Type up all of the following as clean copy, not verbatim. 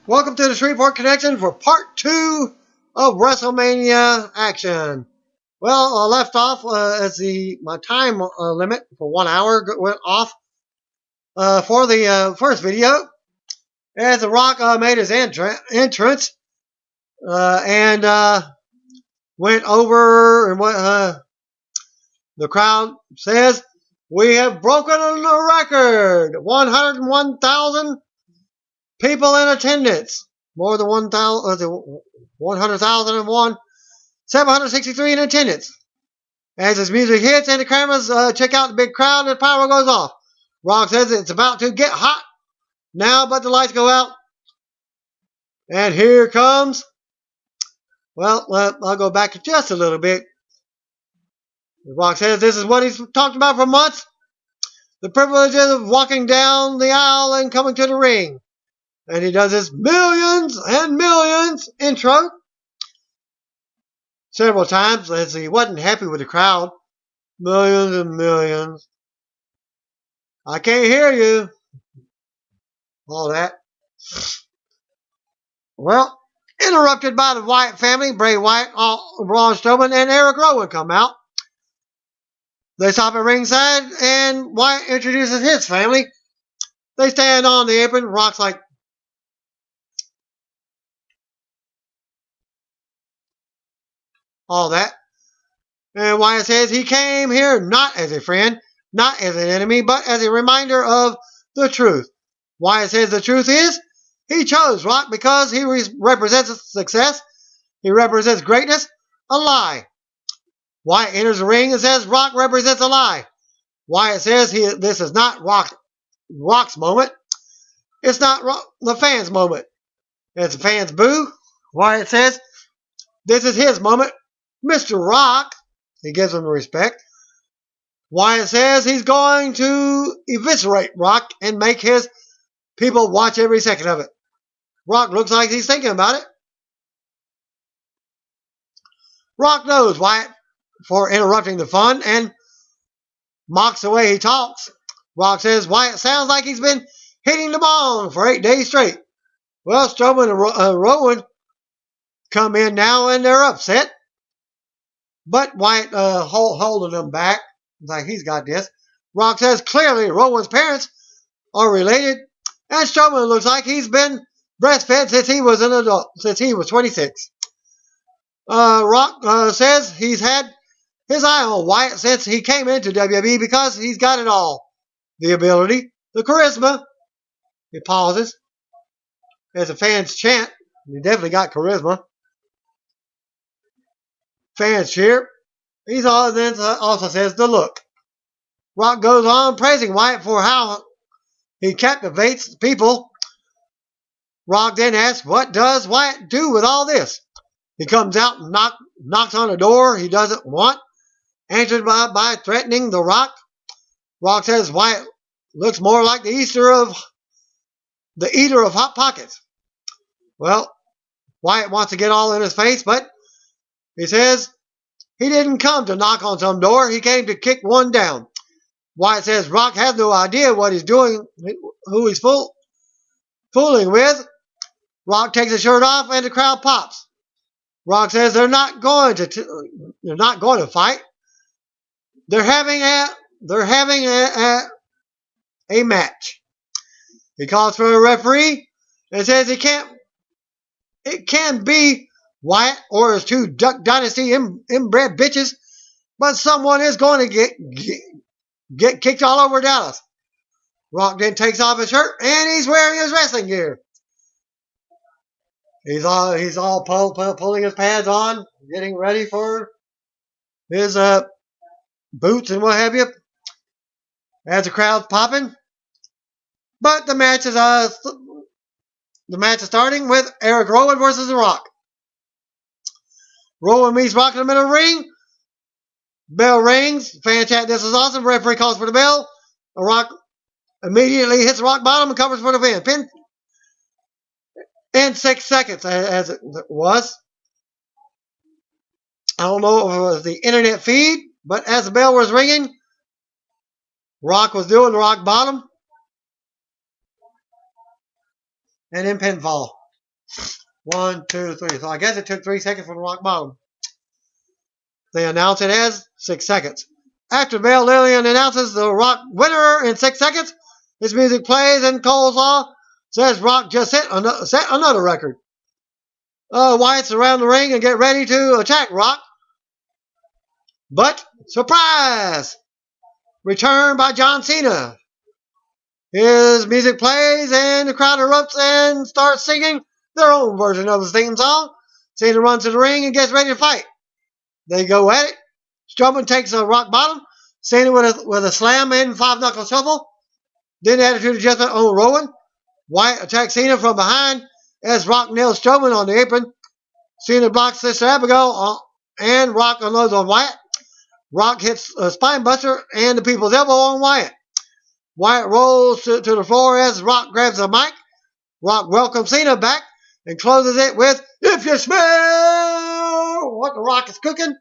Welcome to the Shreveport Connection for part 2 of WrestleMania action. Well, I left off as my time limit for 1 hour went off for the first video as The Rock made his entrance and went over and what the crowd says, "We have broken a record, 101,000 people in attendance, more than 100,001, 763 in attendance." As his music hits and the cameras check out the big crowd, and the power goes off. Rock says it's about to get hot now, but the lights go out. And here comes, well, I'll go back just a little bit. Rock says this is what he's talked about for months. The privileges of walking down the aisle and coming to the ring. And he does his millions and millions intro several times as he wasn't happy with the crowd. Millions and millions. I can't hear you. All that. Well, interrupted by the Wyatt family, Bray Wyatt, Braun Strowman, and Eric Rowan come out. They stop at ringside, and Wyatt introduces his family. They stand on the apron. Rock's like, all that. And Wyatt says he came here not as a friend, not as an enemy, but as a reminder of the truth. Wyatt says the truth is he chose Rock because he represents success. He represents greatness. A lie. Wyatt enters the ring and says Rock represents a lie. Wyatt says this is not Rock's moment. It's not the fans' moment. As the fans boo, Wyatt says this is his moment. Mr. Rock, he gives him the respect. Wyatt says he's going to eviscerate Rock and make his people watch every second of it. Rock looks like he's thinking about it. Rock knows Wyatt for interrupting the fun and mocks the way he talks. Rock says Wyatt sounds like he's been hitting the bong for 8 days straight. Well, Strowman and Rowan come in now and they're upset. But Wyatt holding them back. Like he's got this. Rock says clearly Rowan's parents are related. And Strowman looks like he's been breastfed since he was an adult, since he was 26. Rock says he's had his eye on Wyatt since he came into WWE because he's got it all. The ability, the charisma. He pauses. As the fans chant, he definitely got charisma. Fans cheer. He also says the look. Rock goes on praising Wyatt for how he captivates people. Rock then asks, what does Wyatt do with all this? He comes out and knocks on a door he doesn't want, answered by threatening the Rock. Rock says Wyatt looks more like the eater of Hot Pockets. Well, Wyatt wants to get all in his face, but he says he didn't come to knock on some door. He came to kick one down. Wyatt says Rock has no idea what he's doing, who he's fooling with. Rock takes his shirt off and the crowd pops. Rock says they're not going to fight. They're having a match. He calls for a referee and says it can be Wyatt or his two Duck Dynasty inbred bitches, but someone is going to get kicked all over Dallas. Rock then takes off his shirt and he's wearing his wrestling gear. He's all pulling his pads on, getting ready for his boots and what have you. As the crowd's popping, but the match is starting with Eric Rowan versus The Rock. Rowan meets Rock in the middle of the ring. Bell rings. Fan chat, this is awesome. Referee calls for the bell. The Rock immediately hits the Rock bottom and covers for the pin. Pin in 6 seconds, as it was. I don't know if it was the internet feed, but as the bell was ringing, Rock was doing the Rock bottom. And then pinfall. 1, 2, 3. So I guess it took 3 seconds from the rock bottom. They announce it as 6 seconds. After Bell Lillian announces the Rock winner in 6 seconds, his music plays and Coleslaw says Rock just set another record. Wyatt's around the ring and get ready to attack Rock. But, surprise! Return by John Cena. His music plays and the crowd erupts and starts singing their own version of the theme song. Cena runs to the ring and gets ready to fight. They go at it. Strowman takes a rock bottom. Cena with a slam and 5-knuckle shuffle. Then attitude adjustment on Rowan. Wyatt attacks Cena from behind as Rock nails Strowman on the apron. Cena blocks Sister Abigail and Rock unloads on Wyatt. Rock hits a spine buster and the people's elbow on Wyatt. Wyatt rolls to the floor as Rock grabs the mic. Rock welcomes Cena back and closes it with, "If you smell what the Rock is cooking,"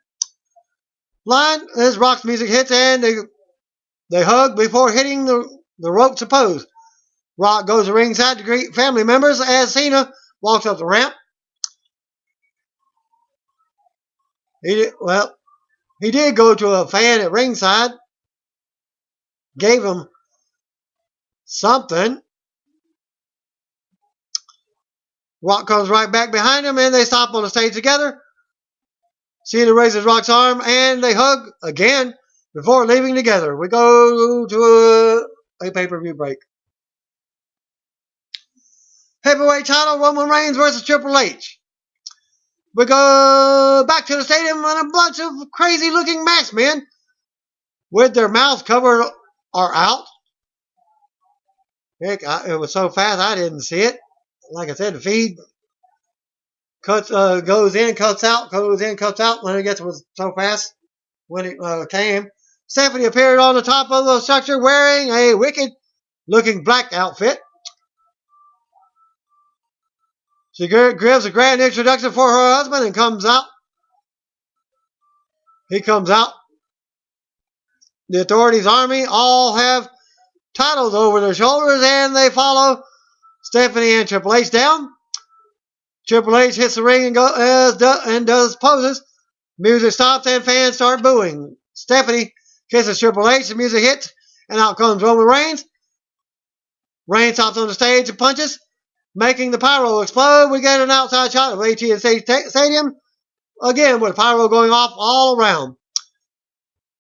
line as Rock's music hits and they hug before hitting the ropes to pose. Rock goes to ringside to greet family members as Cena walks up the ramp. He did go to a fan at ringside, gave him something. Rock comes right back behind him and they stop on the stage together. Cena raises Rock's arm and they hug again before leaving together. We go to a pay-per-view break. Heavyweight title, Roman Reigns versus Triple H. We go back to the stadium and a bunch of crazy looking masked men with their mouths covered are out. Heck, it was so fast I didn't see it. Like I said, the feed goes in, cuts out, goes in, cuts out. When it was so fast when it came. Stephanie appeared on the top of the structure wearing a wicked looking black outfit. She gives a grand introduction for her husband and comes out. He comes out. The Authority's army all have titles over their shoulders and they follow Stephanie and Triple H down. Triple H hits the ring and does poses. Music stops and fans start booing. Stephanie kisses Triple H. The music hits and out comes Roman Reigns. Reigns stops on the stage and punches, making the pyro explode. We get an outside shot of AT&T Stadium, again with pyro going off all around.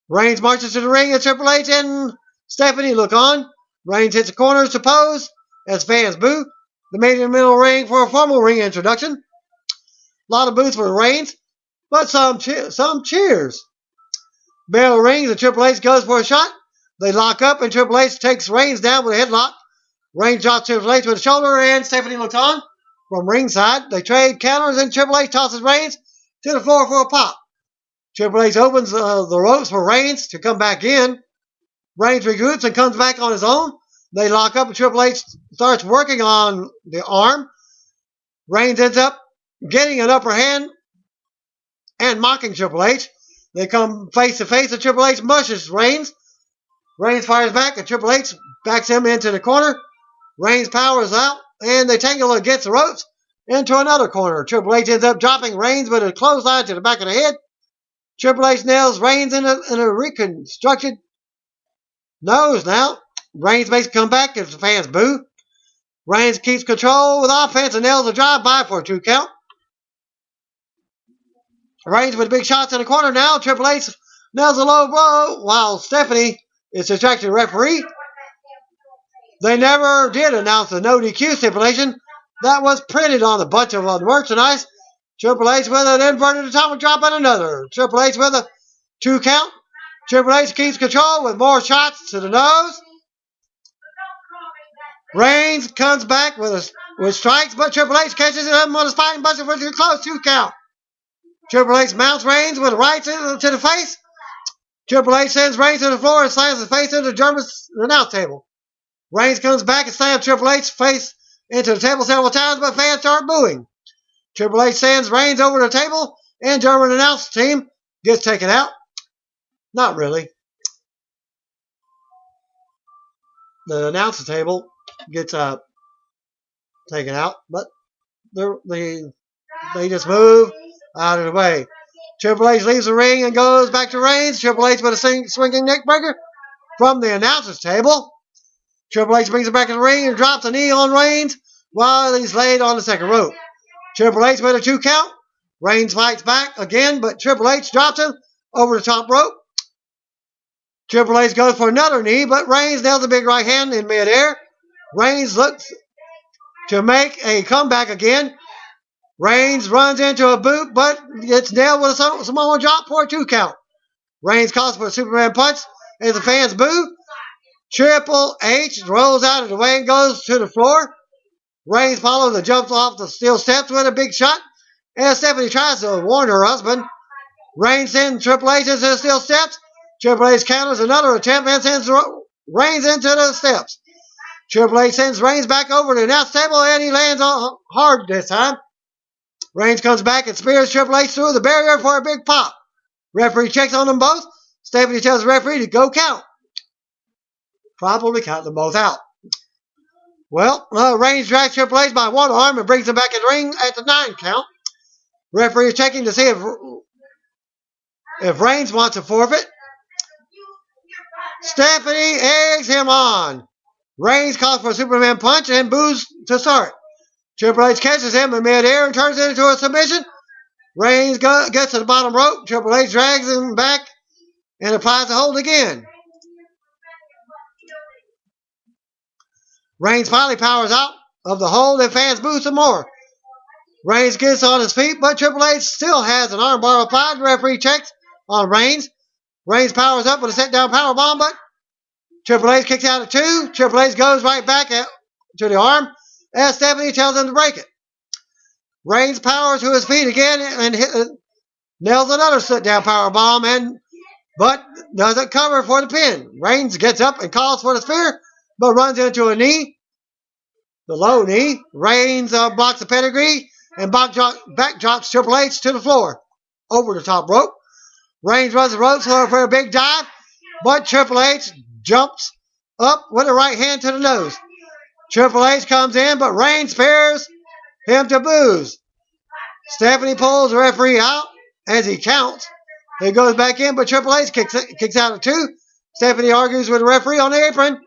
Reigns marches to the ring and Triple H and Stephanie look on. Reigns hits the corners to pose as fans boo. They made in the middle ring for a formal ring introduction. A lot of boos for Reigns, but some cheers. Bell rings and Triple H goes for a shot. They lock up and Triple H takes Reigns down with a headlock. Reigns drops Triple H with a shoulder and Stephanie looks on from ringside. They trade counters and Triple H tosses Reigns to the floor for a pop. Triple H opens the ropes for Reigns to come back in. Reigns regroups and comes back on his own. They lock up and Triple H starts working on the arm. Reigns ends up getting an upper hand and mocking Triple H. They come face to face and Triple H mushes Reigns. Reigns fires back and Triple H backs him into the corner. Reigns powers out and they tangle against the ropes into another corner. Triple H ends up dropping Reigns with a clothesline to the back of the head. Triple H nails Reigns in a reconstructed nose now. Reigns makes a comeback as the fans boo. Reigns keeps control with offense and nails a drive-by for a 2 count. Reigns with big shots in the corner now. Triple H nails a low blow while Stephanie is distracting the referee. They never did announce the no DQ stipulation that was printed on a bunch of merchandise. Triple H with an inverted atomic drop and another. Triple H with a 2 count. Triple H keeps control with more shots to the nose. Reigns comes back with strikes, but Triple H catches him on a spine buster for a close 2 count. Triple H mounts Reigns with rights to the face. Triple H sends Reigns to the floor and slams his face into the German announce table. Reigns comes back and slams Triple H's face into the table several times, but fans start booing. Triple H sends Reigns over the table, and German announce team gets taken out. Not really. The announcer table gets taken out, but they just move out of the way. Triple H leaves the ring and goes back to Reigns. Triple H with a swinging neck breaker from the announcer's table. Triple H brings it back in the ring and drops a knee on Reigns while he's laid on the second rope. Triple H with a 2 count. Reigns fights back again, but Triple H drops him over the top rope. Triple H goes for another knee, but Reigns nails a big right hand in midair. Reigns looks to make a comeback again. Reigns runs into a boot, but gets nailed with a Samoan drop for a 2 count. Reigns calls for a Superman punch as the fans boo. Triple H rolls out of the way and goes to the floor. Reigns follows and jumps off the steel steps with a big shot. As Stephanie tries to warn her husband, Reigns sends Triple H into the steel steps. Triple H counters another attempt and sends Reigns into the steps. Triple H sends Reigns back over to the announce table and he lands hard this time. Reigns comes back and spears Triple H through the barrier for a big pop. Referee checks on them both. Stephanie tells the referee to go count. Probably count them both out. Well, Reigns drags Triple H by one arm and brings him back in the ring at the 9 count. Referee is checking to see if Reigns wants to forfeit. Stephanie eggs him on. Reigns calls for a Superman punch and boos to start. Triple H catches him in midair and turns it into a submission. Reigns gets to the bottom rope. Triple H drags him back and applies the hold again. Reigns finally powers out of the hold and fans boo some more. Reigns gets on his feet, but Triple H still has an armbar applied. The referee checks on Reigns. Reigns powers up with a set-down powerbomb, but Triple H kicks out at 2. Triple H goes right back to the arm as Stephanie tells him to break it. Reigns powers to his feet again and nails another sit-down powerbomb, but doesn't cover for the pin. Reigns gets up and calls for the spear, but runs into a knee, the low knee. Reigns blocks the pedigree and back drops Triple H to the floor over the top rope. Reigns runs the ropes for a big dive, but Triple H jumps up with a right hand to the nose. Triple H comes in, but Reigns spears him to boos. Stephanie pulls the referee out as he counts. He goes back in, but Triple H kicks out at 2. Stephanie argues with the referee on the apron.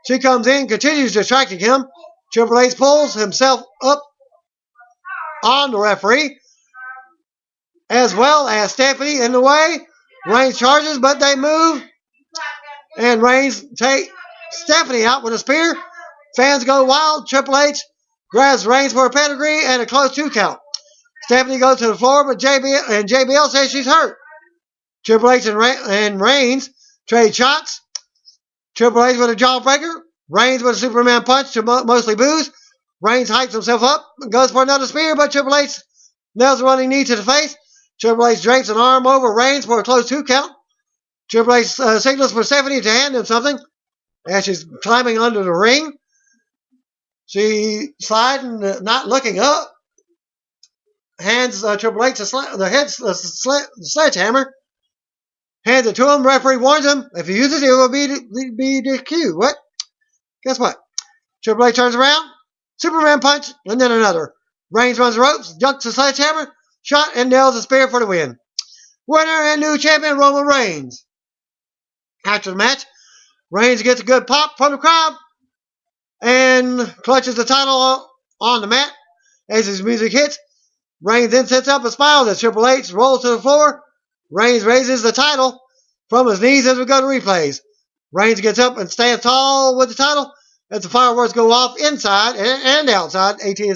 She comes in, continues distracting him. Triple H pulls himself up on the referee, as well as Stephanie in the way. Reigns charges, but they move, and Reigns takes Stephanie out with a spear. Fans go wild. Triple H grabs Reigns for a pedigree and a close 2 count. Stephanie goes to the floor, but JBL says she's hurt. Triple H and Reigns trade shots. Triple H with a jawbreaker. Reigns with a Superman punch to mostly boos. Reigns hypes himself up and goes for another spear, but Triple H nails a running knee to the face. Triple H drapes an arm over Reigns for a close 2 count. Triple H signals for Stephanie to hand him something as she's climbing under the ring. She sliding, not looking up, hands Triple H the sledgehammer, hands it to him. Referee warns him, if he uses it, it will be DQ. What? Guess what? Triple H turns around, Superman punch, and then another. Reigns runs the ropes, ducks the sledgehammer, shot, and nails the spear for the win. Winner and new champion, Roman Reigns. After the match, Reigns gets a good pop from the crowd and clutches the title on the mat as his music hits. Reigns then sets up a smile as Triple H rolls to the floor. Reigns raises the title from his knees as we go to replays. Reigns gets up and stands tall with the title as the fireworks go off inside and outside AT&T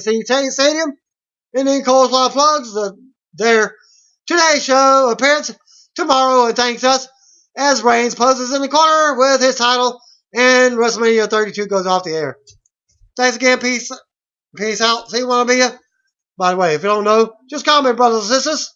Stadium. And then Coleslaw plugs their Today Show appearance tomorrow and thanks us as Reigns poses in the corner with his title and WrestleMania 32 goes off the air. Thanks again. Peace out. See you when I'll be here. By the way, if you don't know, just call me brothers and sisters.